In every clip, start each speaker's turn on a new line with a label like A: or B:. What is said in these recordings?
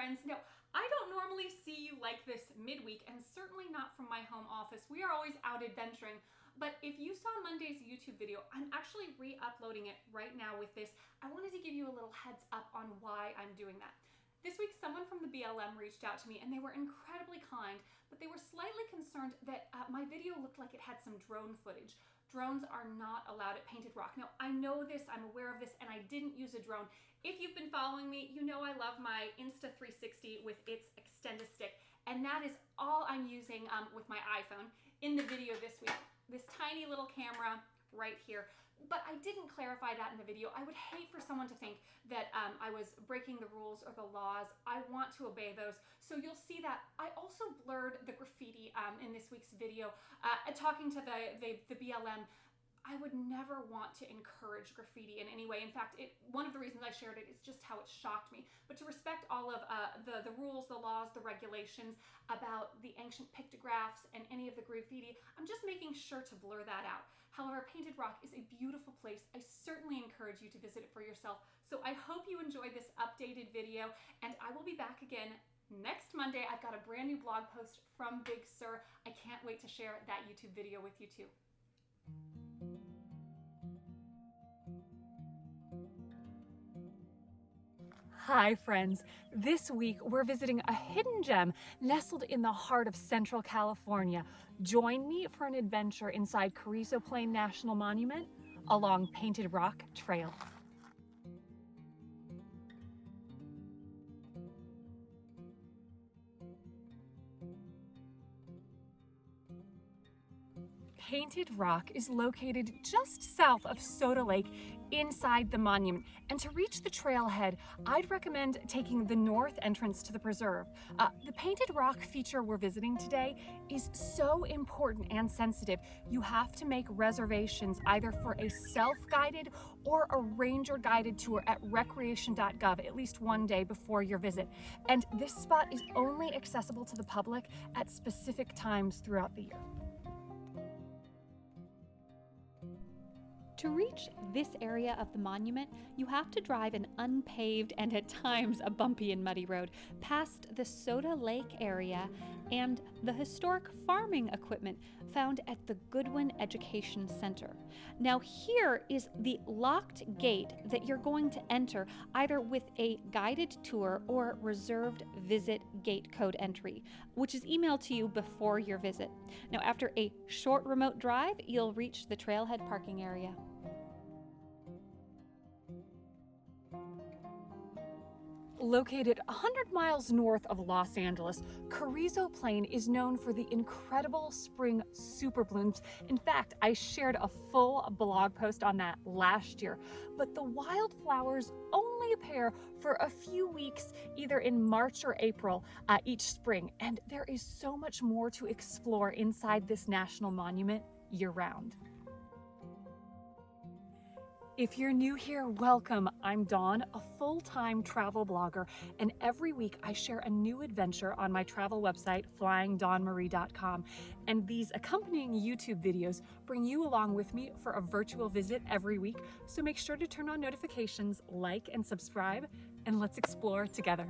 A: friends. Now, I don't normally see you like this midweek, and certainly not from my home office. We are always out adventuring. But if you saw Monday's YouTube video, I'm actually re-uploading it right now with this. I wanted to give you a little heads up on why I'm doing that. This week, someone from the BLM reached out to me, and they were incredibly kind, but they were slightly concerned that my video looked like it had some drone footage. Drones are not allowed at Painted Rock. Now, I know this, I'm aware of this, and I didn't use a drone. If you've been following me, you know I love my Insta360 with its extended stick, and that is all I'm using with my iPhone in the video this week. This tiny little camera right here. But I didn't clarify that in the video. I would hate for someone to think that I was breaking the rules or the laws. I want to obey those. So you'll see that I also blurred the graffiti in this week's video. Talking to the BLM, I would never want to encourage graffiti in any way. In fact, one of the reasons I shared it is just how it shocked me. But to respect all of the rules, the laws, the regulations about the ancient pictographs and any of the graffiti, I'm just making sure to blur that out. However, Painted Rock is a beautiful place. I certainly encourage you to visit it for yourself. So I hope you enjoyed this updated video, and I will be back again next Monday. I've got a brand new blog post from Big Sur. I can't wait to share that YouTube video with you too. Hi friends, this week we're visiting a hidden gem nestled in the heart of Central California. Join me for an adventure inside Carrizo Plain National Monument along Painted Rock Trail. Painted Rock is located just south of Soda Lake inside the monument. And to reach the trailhead, I'd recommend taking the north entrance to the preserve. The Painted Rock feature we're visiting today is so important and sensitive. You have to make reservations either for a self-guided or a ranger-guided tour at Recreation.gov at least one day before your visit. And this spot is only accessible to the public at specific times throughout the year.
B: To reach this area of the monument, you have to drive an unpaved and at times a bumpy and muddy road past the Soda Lake area and the historic farming equipment found at the Goodwin Education Center. Now here is the locked gate that you're going to enter either with a guided tour or reserved visit gate code entry, which is emailed to you before your visit. Now after a short remote drive, you'll reach the trailhead parking area.
A: Located 100 miles north of Los Angeles, Carrizo Plain is known for the incredible spring superblooms. In fact, I shared a full blog post on that last year. But the wildflowers only appear for a few weeks, either in March or April each spring. And there is so much more to explore inside this national monument year-round. If you're new here, welcome. I'm Dawn, a full-time travel blogger, and every week I share a new adventure on my travel website, flyingdawnmarie.com. And these accompanying YouTube videos bring you along with me for a virtual visit every week. So make sure to turn on notifications, like and subscribe, and let's explore together.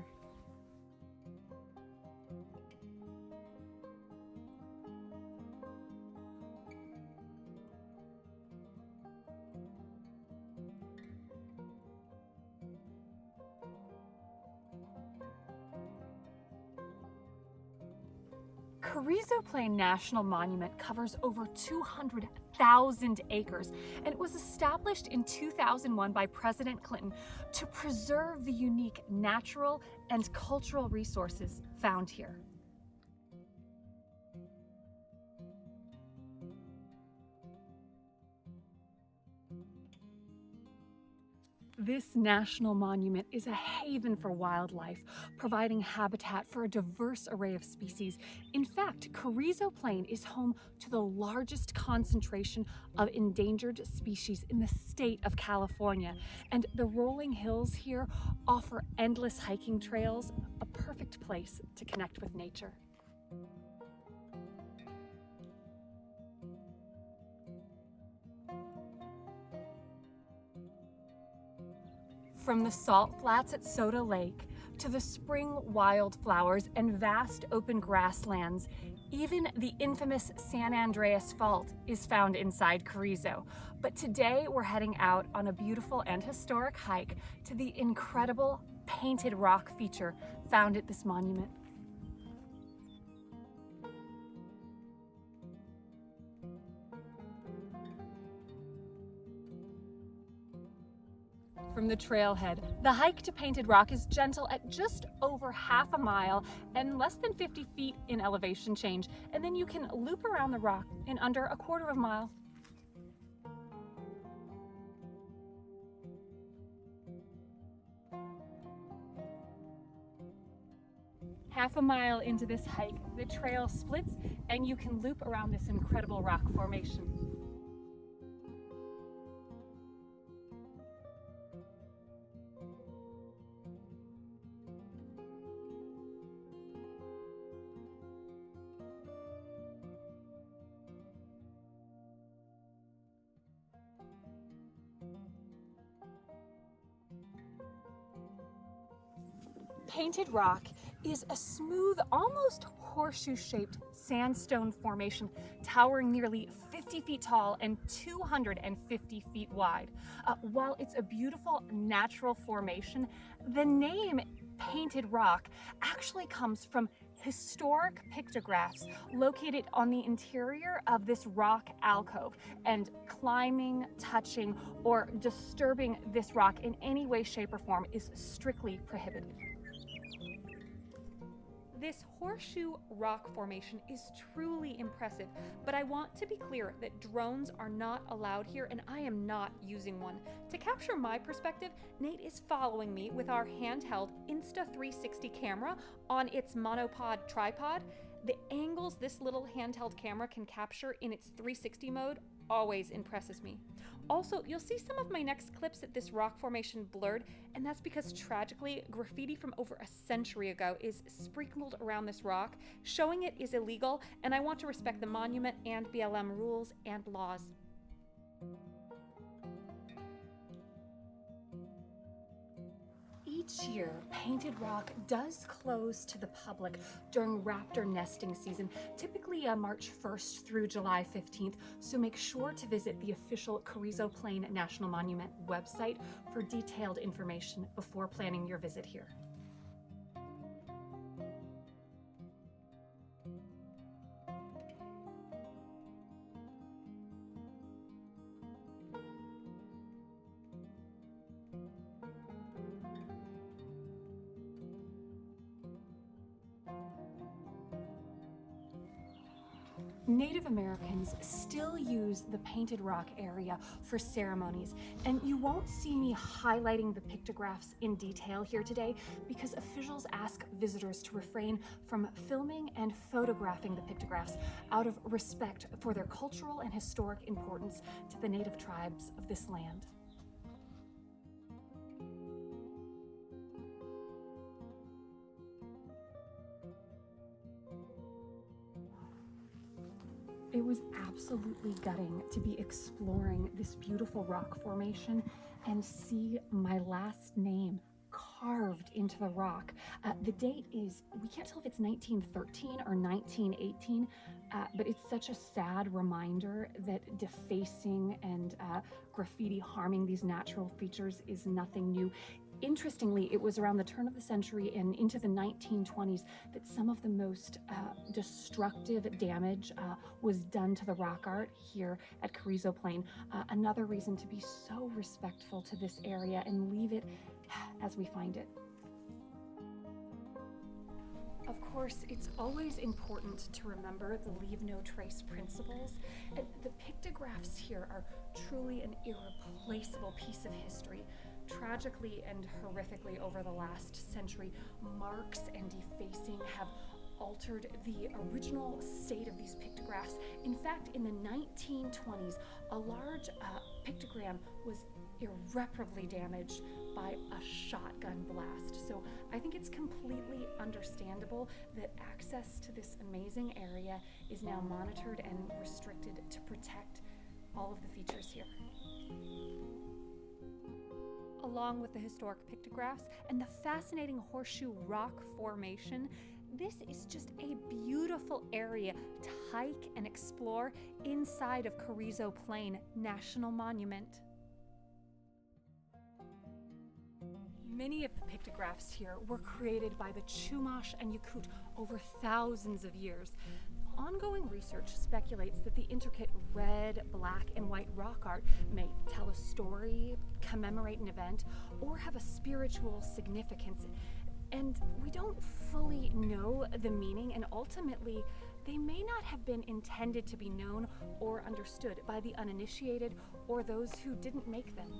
A: Carrizo Plain National Monument covers over 200,000 acres, and it was established in 2001 by President Clinton to preserve the unique natural and cultural resources found here. This national monument is a haven for wildlife, providing habitat for a diverse array of species. In fact, Carrizo Plain is home to the largest concentration of endangered species in the state of California. And the rolling hills here offer endless hiking trails, a perfect place to connect with nature. From the salt flats at Soda Lake to the spring wildflowers and vast open grasslands, even the infamous San Andreas Fault is found inside Carrizo. But today we're heading out on a beautiful and historic hike to the incredible painted rock feature found at this monument. From the trailhead, the hike to Painted Rock is gentle at just over half a mile and less than 50 feet in elevation change, and then you can loop around the rock in under a quarter of a mile. Half a mile into this hike, the trail splits and you can loop around this incredible rock formation. Painted Rock is a smooth, almost horseshoe-shaped sandstone formation towering nearly 50 feet tall and 250 feet wide. While it's a beautiful natural formation, the name Painted Rock actually comes from historic pictographs located on the interior of this rock alcove, and climbing, touching, or disturbing this rock in any way, shape, or form is strictly prohibited.
B: This horseshoe rock formation is truly impressive, but I want to be clear that drones are not allowed here, and I am not using one. To capture my perspective, Nate is following me with our handheld Insta360 camera on its monopod tripod. The angles this little handheld camera can capture in its 360 mode always impresses me. Also, you'll see some of my next clips at this rock formation blurred, and that's because tragically, graffiti from over a century ago is sprinkled around this rock. Showing it is illegal, and I want to respect the monument and BLM rules and laws.
A: Each year, Painted Rock does close to the public during raptor nesting season, typically March 1st through July 15th, so make sure to visit the official Carrizo Plain National Monument website for detailed information before planning your visit here. Native Americans still use the Painted Rock area for ceremonies, and you won't see me highlighting the pictographs in detail here today because officials ask visitors to refrain from filming and photographing the pictographs out of respect for their cultural and historic importance to the native tribes of this land. It was absolutely gutting to be exploring this beautiful rock formation and see my last name carved into the rock. The date is, we can't tell if it's 1913 or 1918, but it's such a sad reminder that defacing and graffiti harming these natural features is nothing new. Interestingly, it was around the turn of the century and into the 1920s that some of the most destructive damage was done to the rock art here at Carrizo Plain. Another reason to be so respectful to this area and leave it as we find it. Of course, it's always important to remember the leave no trace principles, and the pictographs here are truly an irreplaceable piece of history. Tragically and horrifically over the last century, marks and defacing have altered the original state of these pictographs. In fact, in the 1920s, a large pictogram was irreparably damaged by a shotgun blast. So I think it's completely understandable that access to this amazing area is now monitored and restricted to protect all of the features here.
B: Along with the historic pictographs and the fascinating horseshoe rock formation, this is just a beautiful area to hike and explore inside of Carrizo Plain National Monument. Many of the pictographs here were created by the Chumash and Yakut over thousands of years. Ongoing research speculates that the intricate red, black, and white rock art may tell a story, commemorate an event, or have a spiritual significance. And we don't fully know the meaning, and ultimately, they may not have been intended to be known or understood by the uninitiated or those who didn't make them.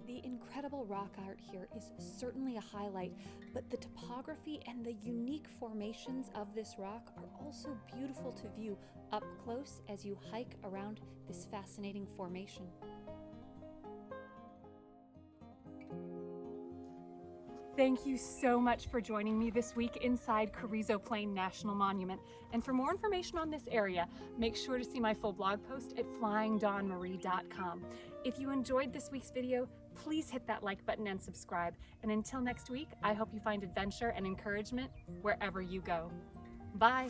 B: The incredible rock art here is certainly a highlight, but the topography and the unique formations of this rock are also beautiful to view up close as you hike around this fascinating formation. Thank you so much for joining me this week inside Carrizo Plain National Monument. And for more information on this area, make sure to see my full blog post at flyingdawnmarie.com. If you enjoyed this week's video, please hit that like button and subscribe. And until next week, I hope you find adventure and encouragement wherever you go. Bye.